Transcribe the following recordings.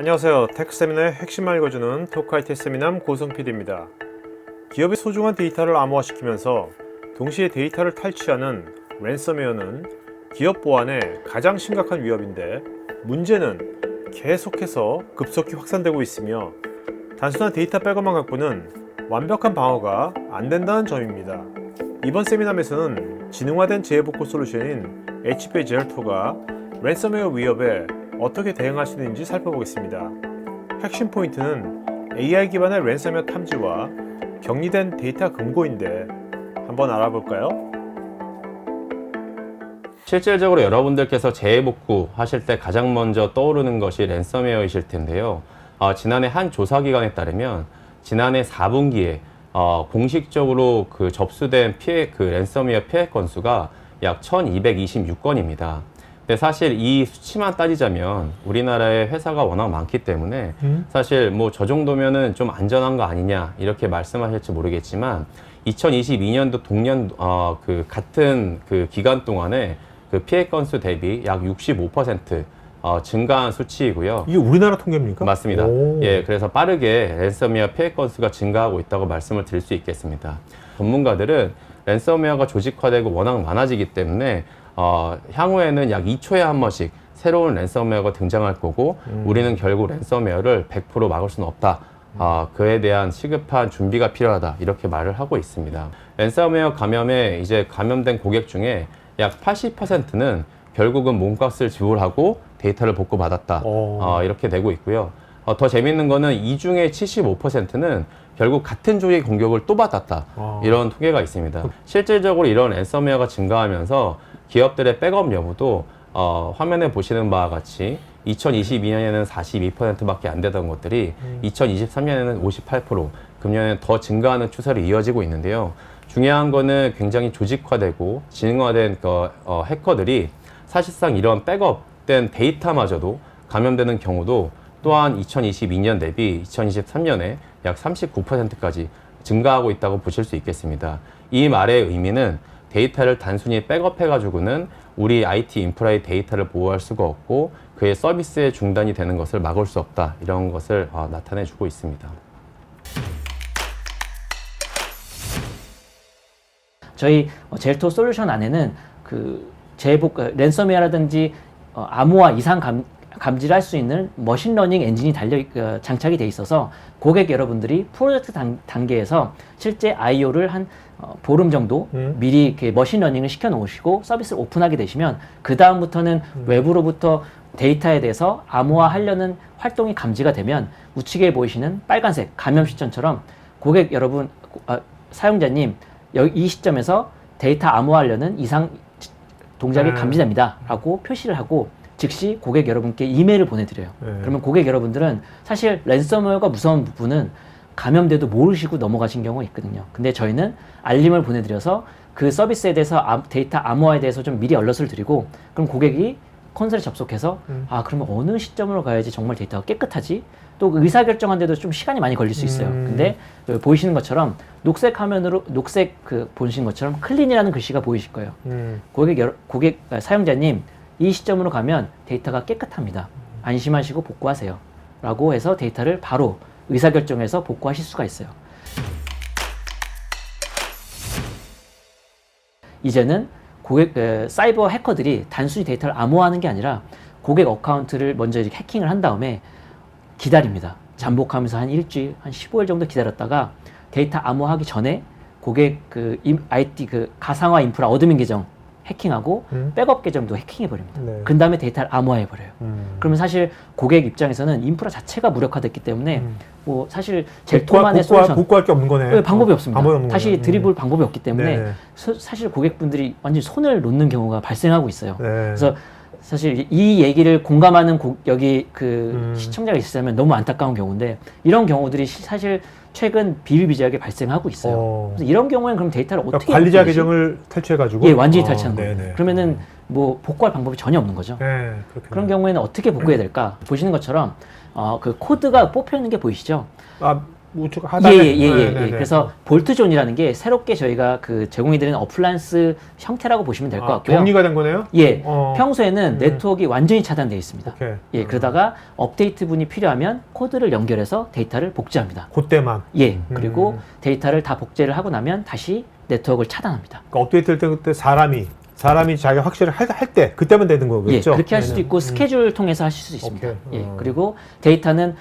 안녕하세요. 테크세미나의 핵심만 읽어주는 토크IT 세미남 고성PD입니다. 기업의 소중한 데이터를 암호화시키면서 동시에 데이터를 탈취하는 랜섬웨어는 기업 보안에 가장 심각한 위협인데, 문제는 계속해서 급속히 확산되고 있으며 단순한 데이터 백업만 갖고는 완벽한 방어가 안 된다는 점입니다. 이번 세미남에서는 지능화된 재해복구 솔루션인 HBazel토가 랜섬웨어 위협에 어떻게 대응할 수 있는지 살펴보겠습니다. 핵심 포인트는 AI 기반의 랜섬웨어 탐지와 격리된 데이터 금고인데 한번 알아볼까요? 실질적으로 여러분들께서 재해복구 하실 때 가장 먼저 떠오르는 것이 랜섬웨어이실 텐데요. 지난해 한 조사기관에 따르면 지난해 4분기에 공식적으로 접수된 랜섬웨어 피해 건수가 약 1226건입니다. 근데 사실 이 수치만 따지자면 우리나라의 회사가 워낙 많기 때문에 사실 뭐 저 정도면은 좀 안전한 거 아니냐 이렇게 말씀하실지 모르겠지만 2022년도 동년 같은 기간 동안에 피해 건수 대비 약 65% 증가한 수치이고요. 이게 우리나라 통계입니까? 맞습니다. 예, 그래서 빠르게 랜섬웨어 피해 건수가 증가하고 있다고 말씀을 드릴 수 있겠습니다. 전문가들은 랜섬웨어가 조직화되고 워낙 많아지기 때문에 향후에는 약 2초에 한 번씩 새로운 랜섬웨어가 등장할 거고 우리는 결국 랜섬웨어를 100% 막을 수는 없다. 그에 대한 시급한 준비가 필요하다. 이렇게 말을 하고 있습니다. 랜섬웨어 감염에 이제 감염된 고객 중에 약 80%는 결국은 몸값을 지불하고 데이터를 복구받았다. 이렇게 되고 있고요. 더 재밌는 거는 이 중에 75%는 결국 같은 쪽의 공격을 또 받았다. 이런 통계가 있습니다. 실질적으로 이런 랜섬웨어가 증가하면서 기업들의 백업 여부도 화면에 보시는 바와 같이 2022년에는 42%밖에 안 되던 것들이 2023년에는 58%, 금년에는 더 증가하는 추세로 이어지고 있는데요. 중요한 거는 굉장히 조직화되고 지능화된 해커들이 사실상 이런 백업된 데이터마저도 감염되는 경우도 또한 2022년 대비 2023년에 약 39%까지 증가하고 있다고 보실 수 있겠습니다. 이 말의 의미는 데이터를 단순히 백업해가지고는 우리 IT 인프라의 데이터를 보호할 수가 없고 그의 서비스의 중단이 되는 것을 막을 수 없다. 이런 것을 나타내주고 있습니다. 저희 젤토 솔루션 안에는 랜섬웨어라든지 암호화 이상 감지를 할 수 있는 머신러닝 엔진이 장착이 돼 있어서 고객 여러분들이 프로젝트 단계에서 실제 IO를 한 보름 정도 미리 이렇게 머신러닝을 시켜 놓으시고 서비스를 오픈하게 되시면 그 다음부터는 외부로부터 데이터에 대해서 암호화하려는 활동이 감지가 되면 우측에 보이시는 빨간색 감염 시점처럼 고객 여러분, 사용자님 이 시점에서 데이터 암호화하려는 이상 동작이 감지됩니다 라고 표시를 하고 즉시 고객 여러분께 이메일을 보내드려요. 그러면 고객 여러분들은 사실 랜섬웨어가 무서운 부분은 감염돼도 모르시고 넘어가신 경우가 있거든요. 근데 저희는 알림을 보내드려서 그 서비스에 대해서 데이터 암호화에 대해서 좀 미리 알럿을 드리고 그럼 고객이 콘솔에 접속해서 그러면 어느 시점으로 가야지 정말 데이터가 깨끗하지? 또 의사결정하는데도 좀 시간이 많이 걸릴 수 있어요. 근데 보이시는 것처럼 녹색 화면으로 보시는 것처럼 클린이라는 글씨가 보이실 거예요. 고객 사용자님 이 시점으로 가면 데이터가 깨끗합니다. 안심하시고 복구하세요. 라고 해서 데이터를 바로 의사결정해서 복구하실 수가 있어요. 이제는 사이버 해커들이 단순히 데이터를 암호화하는 게 아니라 고객 어카운트를 먼저 이렇게 해킹을 한 다음에 기다립니다. 잠복하면서 한 일주일, 한 15일 정도 기다렸다가 데이터 암호화하기 전에 고객 IT 가상화 인프라 어드민 계정 해킹하고 백업 계정도 해킹해버립니다. 그 다음에 데이터를 암호화해버려요. 그러면 사실 고객 입장에서는 인프라 자체가 무력화됐기 때문에 뭐 사실 젤토만의 솔루션 복구할 게 없는 거네. 네, 방법이 없습니다. 다시 드리블 방법이 없기 때문에 사실 고객분들이 완전히 손을 놓는 경우가 발생하고 있어요. 그래서 사실 이 얘기를 공감하는 여기 시청자가 있으면 너무 안타까운 경우인데 이런 경우들이 사실 최근 비일비재하게 발생하고 있어요. 그래서 이런 경우에는 그럼 데이터를 어떻게 관리자 계정을 탈취해가지고 예, 완전히 탈취하는 거예요. 그러면은 뭐 복구할 방법이 전혀 없는 거죠. 그런 경우에는 어떻게 복구해야 될까? 보시는 것처럼 코드가 뽑혀 있는 게 보이시죠? 우측 하단에. 예. 네네네. 그래서 볼트존이라는 게 새롭게 저희가 그 제공해드리는 어플라이언스 형태라고 보시면 될 것 같고요. 격리가 된 거네요? 예, 어. 평소에는 네트워크가 완전히 차단되어 있습니다. 오케이. 예, 그러다가 업데이트 분이 필요하면 코드를 연결해서 데이터를 복제합니다. 그때만. 예, 그리고 데이터를 다 복제를 하고 나면 다시 네트워크를 차단합니다. 그러니까 업데이트 할 때 그때 사람이 자기 확실히 할 때 그때만 되는 거겠죠? 예, 그렇게 할 수도 네네. 있고 스케줄 통해서 하실 수 있습니다. 오케이. 예, 그리고 데이터는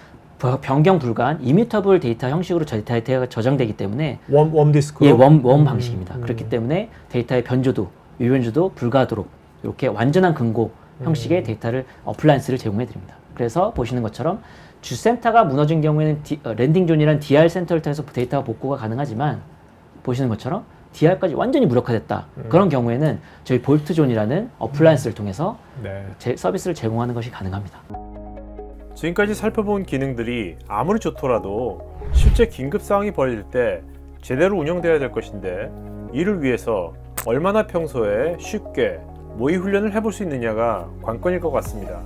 변경 불가한 이뮤터블 데이터 형식으로 데이터가 저장되기 때문에 웜 디스크로. 예, 웜 방식입니다. 그렇기 때문에 데이터의 변조도, 유변조도 불가하도록 이렇게 완전한 근고 형식의 데이터를 어플라이언스를 제공해 드립니다. 그래서 보시는 것처럼 주센터가 무너진 경우에는 랜딩존이란 DR 센터를 통해서 데이터가 복구가 가능하지만 보시는 것처럼 DR까지 완전히 무력화됐다. 그런 경우에는 저희 볼트존이라는 어플라이언스를 통해서 네. 서비스를 제공하는 것이 가능합니다. 지금까지 살펴본 기능들이 아무리 좋더라도 실제 긴급 상황이 벌어질 때 제대로 운영돼야 될 것인데 이를 위해서 얼마나 평소에 쉽게 모의 훈련을 해볼 수 있느냐가 관건일 것 같습니다.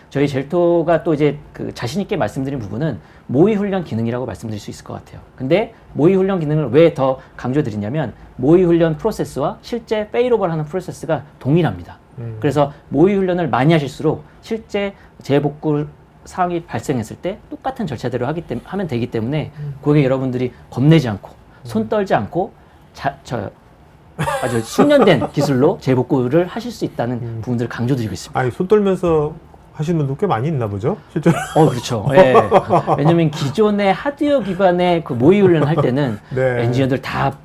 저희 젤토가 또 이제 그 자신 있게 말씀드린 부분은 모의 훈련 기능이라고 말씀드릴 수 있을 것 같아요. 근데 모의 훈련 기능을 왜 더 강조드리냐면 모의 훈련 프로세스와 실제 페일오버를 하는 프로세스가 동일합니다. 그래서 모의 훈련을 많이 하실수록 실제 재복구 상황이 발생했을 때 똑같은 절차대로 하면 되기 때문에 고객 여러분들이 겁내지 않고 손 떨지 않고 아주 숙련된 기술로 재복구를 하실 수 있다는 부분들을 강조드리고 있습니다. 아니, 손 떨면서 하시는 분도 꽤 많이 있나 보죠? 실제로. 그렇죠. 예. 왜냐면 기존의 하드웨어 기반의 그 모의 훈련을 할 때는 네. 엔지니어들 다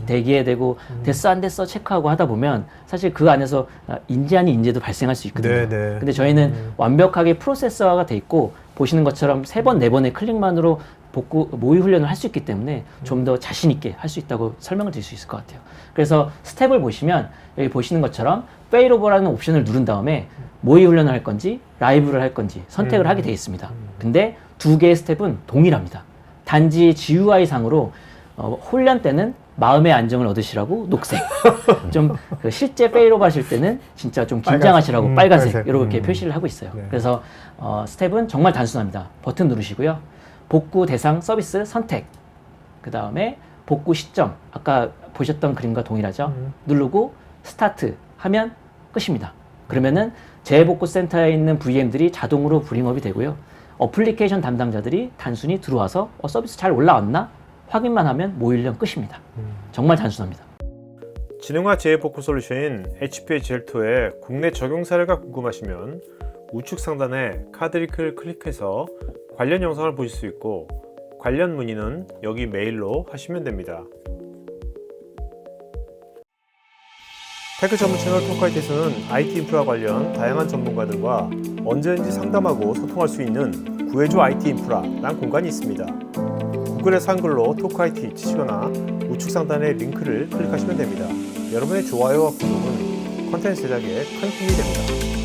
대기해야 되고 됐어 안 됐어 체크하고 하다 보면 사실 그 안에서 인재 아닌 인재도 발생할 수 있거든요. 네. 근데 저희는 완벽하게 프로세서화가 돼 있고 보시는 것처럼 3번, 4번의 클릭만으로 모의 훈련을 할 수 있기 때문에 좀 더 자신 있게 할 수 있다고 설명을 드릴 수 있을 것 같아요. 그래서 스텝을 보시면 여기 보시는 것처럼 페일오버라는 옵션을 누른 다음에 모의 훈련을 할 건지 라이브를 할 건지 선택을 하게 되어 있습니다. 근데 두 개의 스텝은 동일합니다. 단지 GUI 상으로 훈련 때는 마음의 안정을 얻으시라고 녹색, 좀 그 실제 페일오버 하실 때는 진짜 좀 긴장하시라고 빨간색 이렇게 표시를 하고 있어요. 네. 그래서 스텝은 정말 단순합니다. 버튼 누르시고요. 복구 대상 서비스 선택, 그 다음에 복구 시점, 아까 보셨던 그림과 동일하죠? 누르고 스타트 하면 끝입니다. 그러면은 재복구 센터에 있는 VM들이 자동으로 브링업이 되고요. 어플리케이션 담당자들이 단순히 들어와서 서비스 잘 올라왔나? 확인만 하면 모의 훈련 끝입니다. 정말 단순합니다. 지능화 재복구 솔루션인 HP의 젤토의 국내 적용 사례가 궁금하시면 우측 상단에 카드 링크를 클릭해서 관련 영상을 보실 수 있고 관련 문의는 여기 메일로 하시면 됩니다. 테크 전문 채널 토크아이티에서는 IT 인프라 관련 다양한 전문가들과 언제든지 상담하고 소통할 수 있는 구해줘 IT 인프라라는 공간이 있습니다. 구글에서 한글로 토크아이티 치시거나 우측 상단의 링크를 클릭하시면 됩니다. 여러분의 좋아요와 구독은 컨텐츠 제작에 큰 힘이 됩니다.